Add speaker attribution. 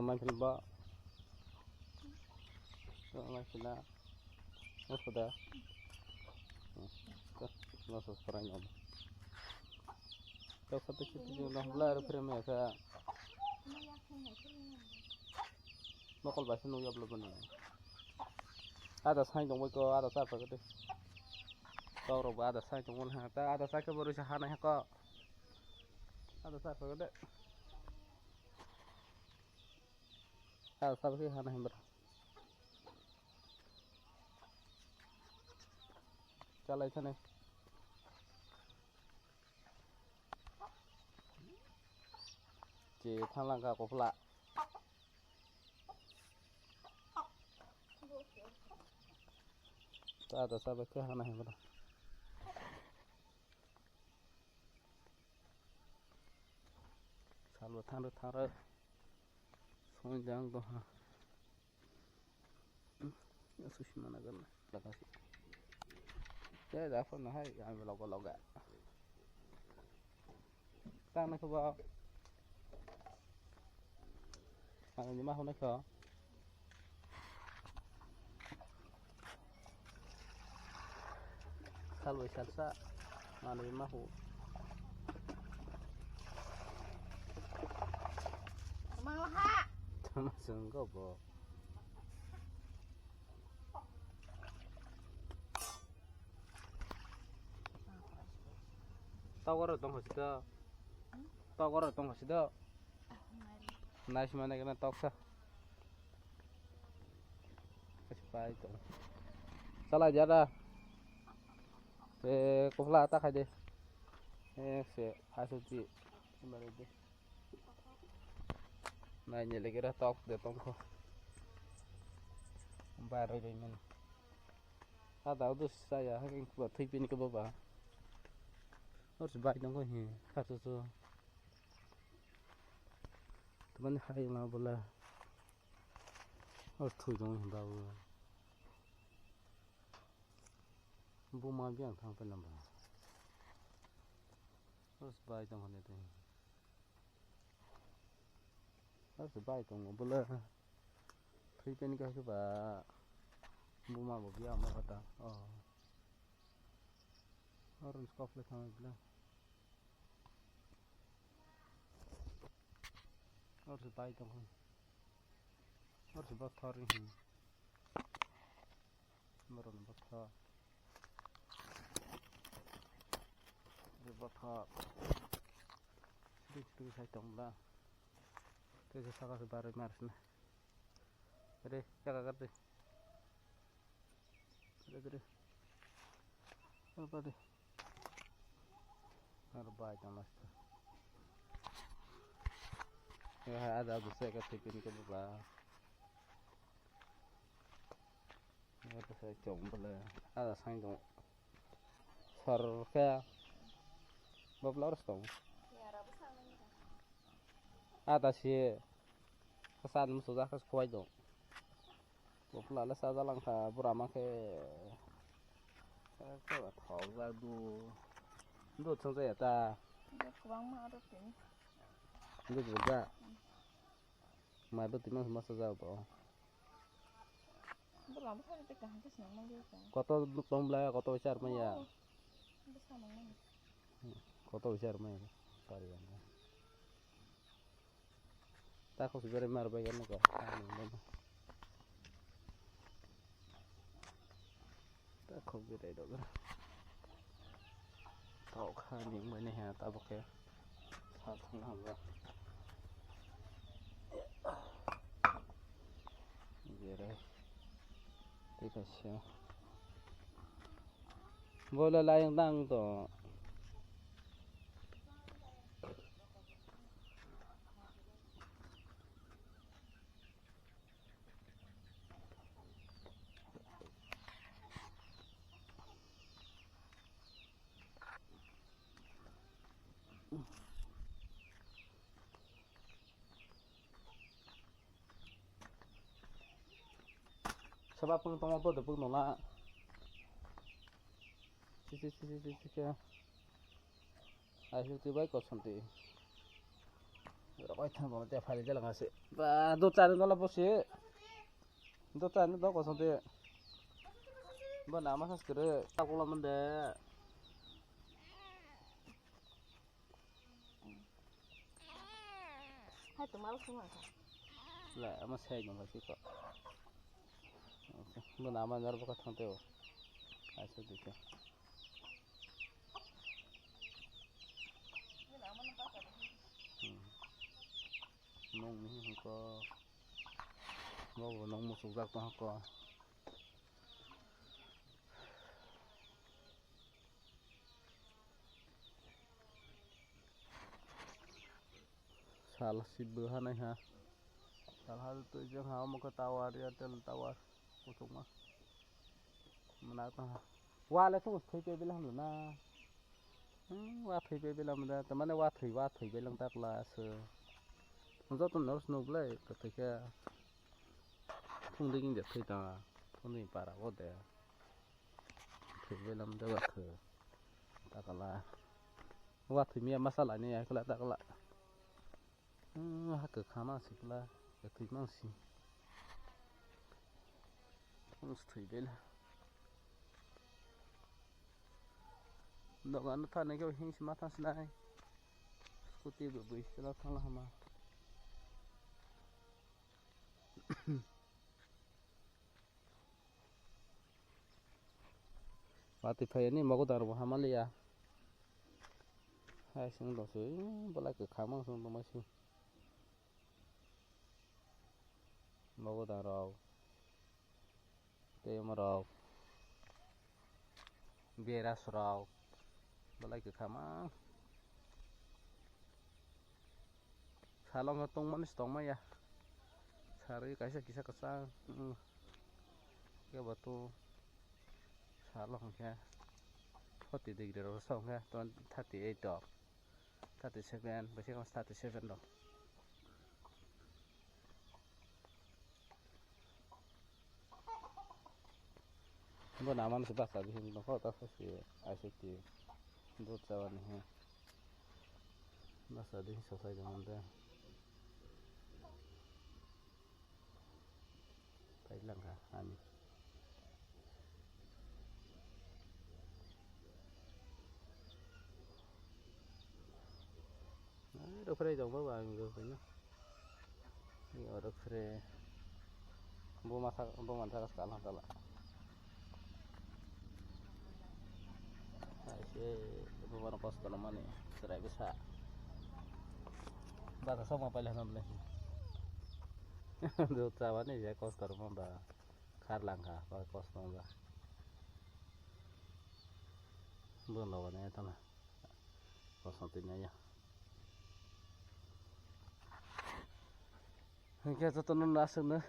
Speaker 1: main film ba main film nó sudah nó sudah sekarang om kalau satu situ juga belar film ya saya bakal bahasa nunggu belum nih ada sign dong mereka ada siapa gitu kau roba ada sign dong mana ada siapa baru sehana ya kok ada siapa gitu ada siapa sih hana yang ber Cala sana chỉ thang lang ka ko pula ta ta sa ba ke hana he ba salwa thang ra song jang do ha sushmana gan laka si ya da fa na hai ya me loga tang na ko ba anh nhưng mà hôm nay khó salwa salsa mana mà hụ
Speaker 2: mau ha
Speaker 1: masuk kok bo tao có rồi tông hết chưa tao có rồi tông hết chưa nay xem này cái này tóc sao cái phải tông salah jada se kofla tak aja se asuti kembali deh nanya lagi dah tóc để tông kho baru ini men ada tuh saya yang buat tipin ke bawah harus baik dong kok ini harus tuh teman hai lah boleh harus tuh dong tahu bu mau biang thang penambah harus baik dong itu harus baik dong boleh tipin ke coba bu mau biang apa kata oh harus kafle sama bilang harus baik dong harus bakar ini meron bakar bakar itu saya tonglah itu saya sebar mars nah jadi jaga kerja jadi apa deh harus baik dong mas ya ada bisa ketipin ke bawah ya saya coba ada sign dong sar kayak babla harus dong ada sih kesan sudah kes kuai dong babla lah saya langkah burama ke ke thau ra du trong dây ta itu juga mai betul memang masa jauh po kota tombla kota besar maya kota besar maya sorry kan tak kau sebenarnya mar bagian kok tak kau beda itu kan tau kan yang mana ya tak pakai satu nama jadi dikasih boleh layang tang tuh sebab pun tong apa tu pun nolak sisi ya akhir tiba kau santai rồi thằng bọn nó phải là sự và đốt tràn nó là bớt xí đốt tràn nó có xong thì bữa nào mà sát cái tao cũng làm vấn đề
Speaker 2: Hai tụi máu xuống rồi.
Speaker 1: là mà xe nhung phải xí có bữa nào mà nó có thằng tiêu ai sẽ đi chơi nông thì không có vô nông một số rác to có salah si bữa này ha salah tụi chúng hao một cái tawar ya tel tawar untuk mah mana ta wa le tu thoi pe bilang lu na wa thoi pe bilang da ta mana wa thoi bilang tak la se zo tu nos no ble ka te ka thung ding de thoi ta thung ding para wo de thoi bilang da wa thoi tak la wa thoi mi masala ni ya kala tak la ha ka khama si kala ka thoi mang si thung thoi bel nó ăn thằng này cái hình xí mắt thằng xí này scooty bự bự xí nó thằng là hả mà thì phải này mà có tao rồi hả mà lia hai sinh đó suy bữa lại cứ khám mang xuống tao mới xí mà có tao rồi tê mà rồi bia ra rồi bữa lại cứ khám mang salong cái tông manis tông mày à cari kaisa kisah kesang cái batu salong cái 40 degree rồi xong cái toàn 38 độ 37 bây giờ còn 37 độ bữa nào mà nó sẽ bắt đầu thì nó có tao sẽ ai sẽ chịu đốt cháu này bắt đầu thì sao sai trong đây phải lần cả anh đâu phải dòng với bạn rồi phải nó ở đâu phải bu masak sekarang kalau sih beberapa kos tanaman nih serai bisa bahasa sama paling namanya do cawan nih ya kos tanaman dah khar langka pakai kos tanaman belum lawannya itu lah kos nantinya ya kayak tuh nasi nih